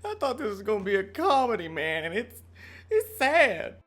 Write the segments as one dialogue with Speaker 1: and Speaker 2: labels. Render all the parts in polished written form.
Speaker 1: I thought this was gonna be a comedy, man, and it's sad.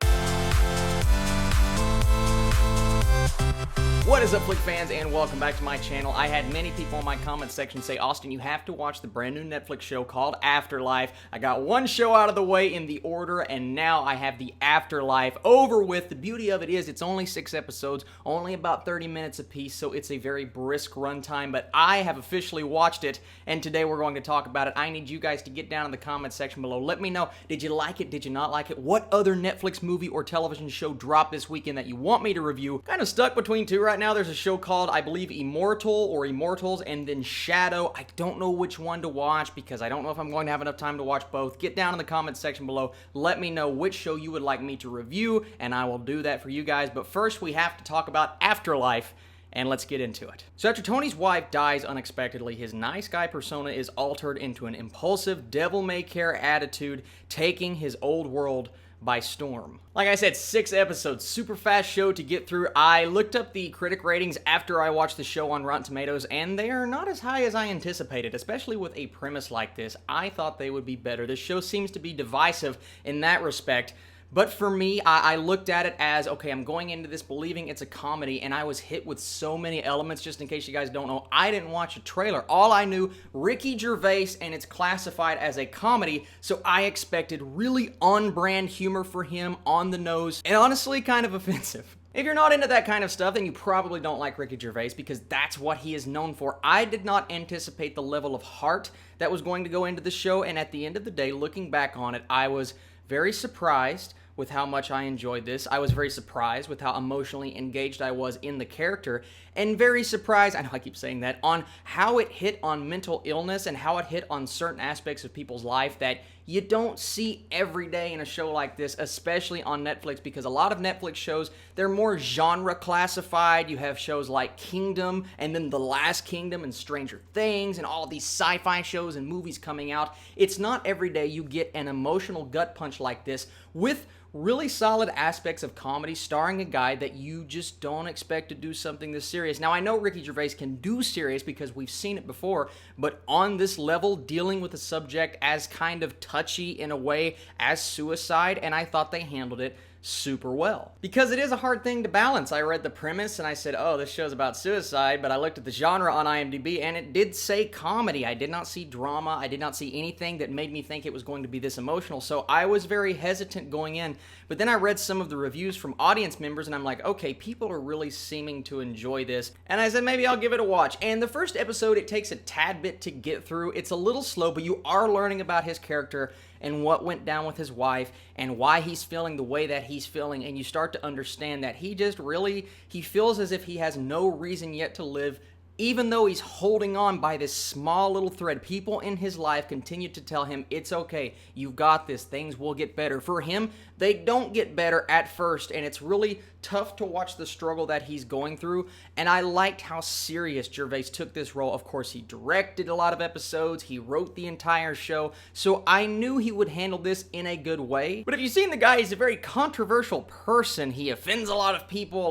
Speaker 1: What is up, Flick fans, and welcome back to my channel. I had many people in my comment section say, Austin, you have to watch the brand new Netflix show called Afterlife. I got one show out of the way in the order, and now I have the Afterlife over with. The beauty of it is it's only 6 episodes, only about 30 minutes apiece, so it's a very brisk runtime, but I have officially watched it, and today we're going to talk about it. I need you guys to get down in the comment section below. Let me know, did you like it? Did you not like it? What other Netflix movie or television show dropped this weekend that you want me to review? Kind of stuck between two right now. There's a show called, I believe, Immortal or Immortals, and then Shadow. I don't know which one to watch because I don't know if I'm going to have enough time to watch both. Get down in the comments section below. Let me know which show you would like me to review, and I will do that for you guys. But first, we have to talk about Afterlife, and let's get into it. So after Tony's wife dies unexpectedly, his nice guy persona is altered into an impulsive, devil-may-care attitude, taking his old world by storm. Like I said, 6 episodes, super fast show to get through. I looked up the critic ratings after I watched the show on Rotten Tomatoes, and they are not as high as I anticipated, especially with a premise like this. I thought they would be better. This show seems to be divisive in that respect. But for me, I looked at it as, okay, I'm going into this believing it's a comedy, and I was hit with so many elements. Just in case you guys don't know, I didn't watch a trailer. All I knew, Ricky Gervais, and it's classified as a comedy, so I expected really on-brand humor for him, on the nose, and honestly, kind of offensive. If you're not into that kind of stuff, then you probably don't like Ricky Gervais because that's what he is known for. I did not anticipate the level of heart that was going to go into the show, and at the end of the day, looking back on it, I was very surprised with how much I enjoyed this. I was very surprised with how emotionally engaged I was in the character, and very surprised, I know I keep saying that, on how it hit on mental illness and how it hit on certain aspects of people's life that you don't see every day in a show like this, especially on Netflix, because a lot of Netflix shows, they're more genre classified. You have shows like Kingdom, and then The Last Kingdom, and Stranger Things, and all these sci-fi shows and movies coming out. It's not every day you get an emotional gut punch like this with really solid aspects of comedy starring a guy that you just don't expect to do something this serious. Now, I know Ricky Gervais can do serious because we've seen it before, but on this level, dealing with a subject as kind of touchy in a way as suicide, and I thought they handled it super well. Because it is a hard thing to balance. I read the premise and I said, oh, this show's about suicide, but I looked at the genre on IMDb and it did say comedy. I did not see drama. I did not see anything that made me think it was going to be this emotional, so I was very hesitant going in. But then I read some of the reviews from audience members and I'm like, okay, people are really seeming to enjoy this. And I said, maybe I'll give it a watch. And the first episode, it takes a tad bit to get through. It's a little slow, but you are learning about his character and what went down with his wife and why he's feeling the way that he's feeling, and you start to understand that he feels as if he has no reason yet to live, even though he's holding on by this small little thread. People in his life continue to tell him, it's okay, you've got this, things will get better. For him, they don't get better at first, and it's really tough to watch the struggle that he's going through, and I liked how serious Gervais took this role. Of course, he directed a lot of episodes, he wrote the entire show, so I knew he would handle this in a good way. But if you've seen the guy, he's a very controversial person. He offends a lot of people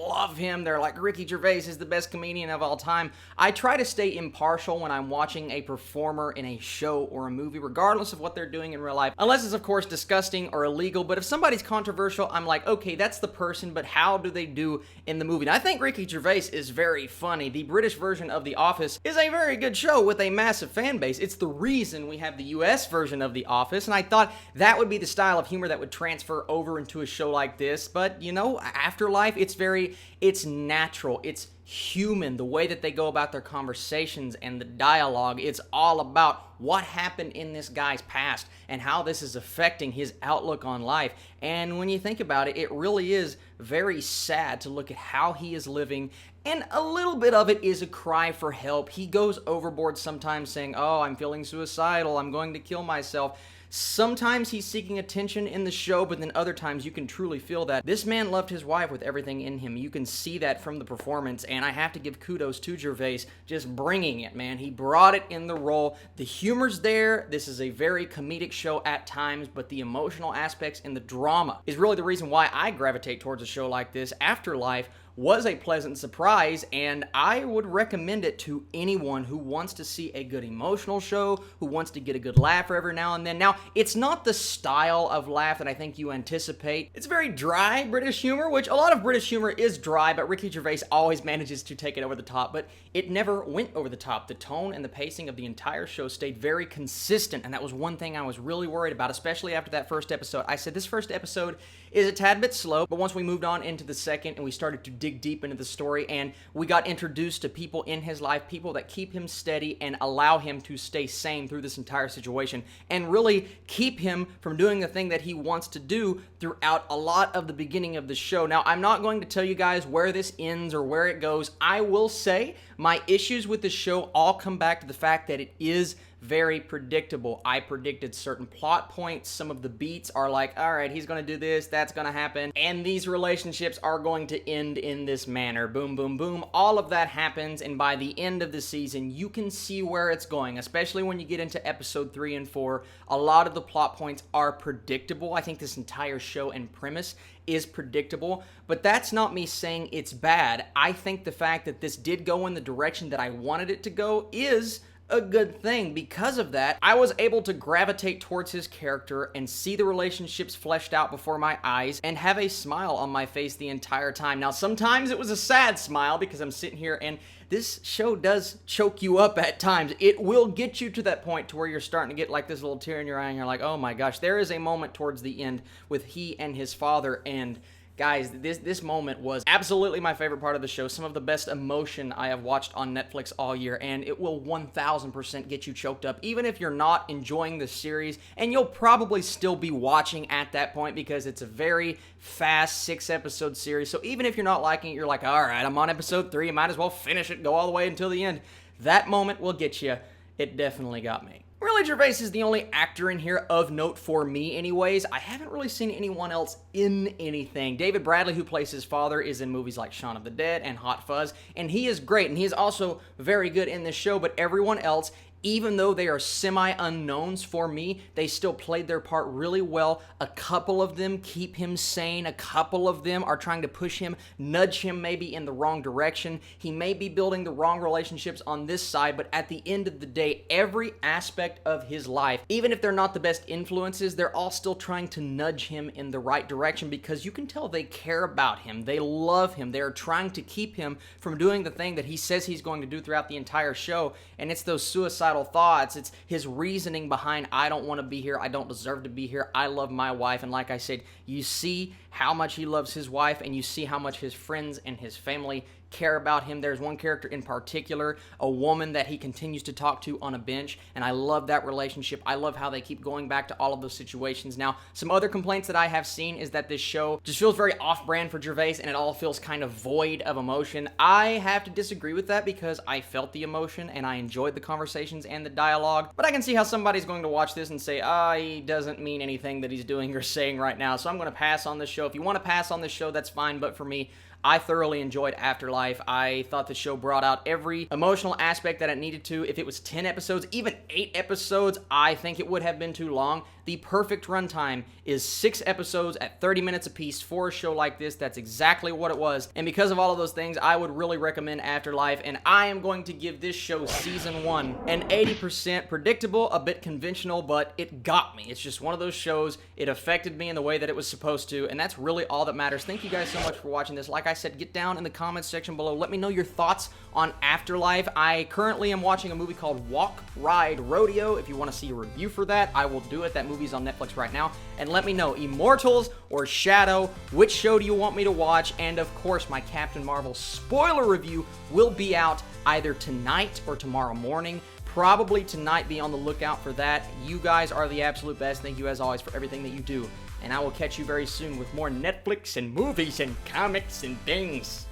Speaker 1: love him. They're like, Ricky Gervais is the best comedian of all time. I try to stay impartial when I'm watching a performer in a show or a movie, regardless of what they're doing in real life, unless it's, of course, disgusting or illegal. But if somebody's controversial, I'm like, okay, that's the person, but how do they do in the movie? And I think Ricky Gervais is very funny. The British version of The Office is a very good show with a massive fan base. It's the reason we have the US version of The Office, and I thought that would be the style of humor that would transfer over into a show like this. But, you know, Afterlife, it's natural, it's human, the way that they go about their conversations and the dialogue. It's all about what happened in this guy's past and how this is affecting his outlook on life. And when you think about it, it really is very sad to look at how he is living, and a little bit of it is a cry for help. He goes overboard sometimes saying, oh, I'm feeling suicidal, I'm going to kill myself. Sometimes he's seeking attention in the show, but then other times you can truly feel that. This man loved his wife with everything in him. You can see that from the performance, and I have to give kudos to Gervais just bringing it, man. He brought it in the role. The humor's there. This is a very comedic show at times, but the emotional aspects and the drama is really the reason why I gravitate towards a show like this. Afterlife was a pleasant surprise, and I would recommend it to anyone who wants to see a good emotional show, who wants to get a good laugh every now and then. Now, it's not the style of laugh that I think you anticipate. It's very dry British humor, which a lot of British humor is dry, but Ricky Gervais always manages to take it over the top, but it never went over the top. The tone and the pacing of the entire show stayed very consistent, and that was one thing I was really worried about, especially after that first episode. I said this first episode is a tad bit slow, but once we moved on into the second and we started to dig deep into the story and we got introduced to people in his life, people that keep him steady and allow him to stay sane through this entire situation and really keep him from doing the thing that he wants to do throughout a lot of the beginning of the show. Now, I'm not going to tell you guys where this ends or where it goes. I will say my issues with the show all come back to the fact that it is very predictable. I predicted certain plot points. Some of the beats are like, all right, he's going to do this, that's going to happen, and these relationships are going to end in this manner. Boom, boom, boom. All of that happens, and by the end of the season, you can see where it's going, especially when you get into episode 3 and 4. A lot of the plot points are predictable. I think this entire show and premise is predictable, but that's not me saying it's bad. I think the fact that this did go in the direction that I wanted it to go is a good thing. Because of that, I was able to gravitate towards his character and see the relationships fleshed out before my eyes and have a smile on my face the entire time. Now, sometimes it was a sad smile because I'm sitting here and this show does choke you up at times. It will get you to that point to where you're starting to get like this little tear in your eye and you're like, oh my gosh. There is a moment towards the end with he and his father, and guys, this moment was absolutely my favorite part of the show. Some of the best emotion I have watched on Netflix all year, and it will 1000% get you choked up, even if you're not enjoying the series, and you'll probably still be watching at that point because it's a very fast 6-episode series. So even if you're not liking it, you're like, all right, I'm on episode 3, I might as well finish it, go all the way until the end. That moment will get you. It definitely got me. Really, Gervais is the only actor in here of note for me anyways. I haven't really seen anyone else in anything. David Bradley, who plays his father, is in movies like Shaun of the Dead and Hot Fuzz, and he is great, and he is also very good in this show, but everyone else, even though they are semi-unknowns for me, they still played their part really well. A couple of them keep him sane. A couple of them are trying to push him, nudge him maybe in the wrong direction. He may be building the wrong relationships on this side, but at the end of the day, every aspect of his life, even if they're not the best influences, they're all still trying to nudge him in the right direction because you can tell they care about him. They love him. They are trying to keep him from doing the thing that he says he's going to do throughout the entire show, and it's those suicidal thoughts. It's his reasoning behind, I don't want to be here, I don't deserve to be here, I love my wife. And like I said, you see how much he loves his wife, and you see how much his friends and his family care about him. There's one character in particular, a woman that he continues to talk to on a bench, and I love that relationship. I love how they keep going back to all of those situations. Now, some other complaints that I have seen is that this show just feels very off-brand for Gervais, and it all feels kind of void of emotion. I have to disagree with that because I felt the emotion, and I enjoyed the conversations and the dialogue, but I can see how somebody's going to watch this and say, he doesn't mean anything that he's doing or saying right now, so I'm going to pass on this show. If you want to pass on this show, that's fine, but for me, I thoroughly enjoyed Afterlife. I thought the show brought out every emotional aspect that it needed to. If it was 10 episodes, even 8 episodes, I think it would have been too long. The perfect runtime is 6 episodes at 30 minutes apiece for a show like this. That's exactly what it was. And because of all of those things, I would really recommend Afterlife, and I am going to give this show season 1 an 80%. Predictable, a bit conventional, but it got me. It's just one of those shows. It affected me in the way that it was supposed to, and that's really all that matters. Thank you guys so much for watching this. Like I said, get down in the comments section below. Let me know your thoughts on Afterlife. I currently am watching a movie called Walk, Ride, Rodeo. If you want to see a review for that, I will do it. That movie's on Netflix right now. And let me know, Immortals or Shadow, which show do you want me to watch? And of course, my Captain Marvel spoiler review will be out either tonight or tomorrow morning. Probably tonight. Be on the lookout for that. You guys are the absolute best. Thank you as always for everything that you do. And I will catch you very soon with more Netflix and movies and comics and things.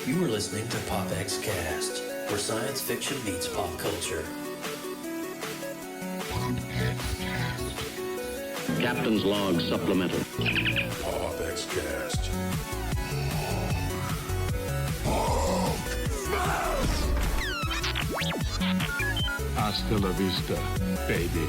Speaker 2: You are listening to PopX Cast, where science fiction meets pop culture.
Speaker 3: Captain's log supplemental.
Speaker 4: PopX Cast.
Speaker 5: Hasta la vista, baby.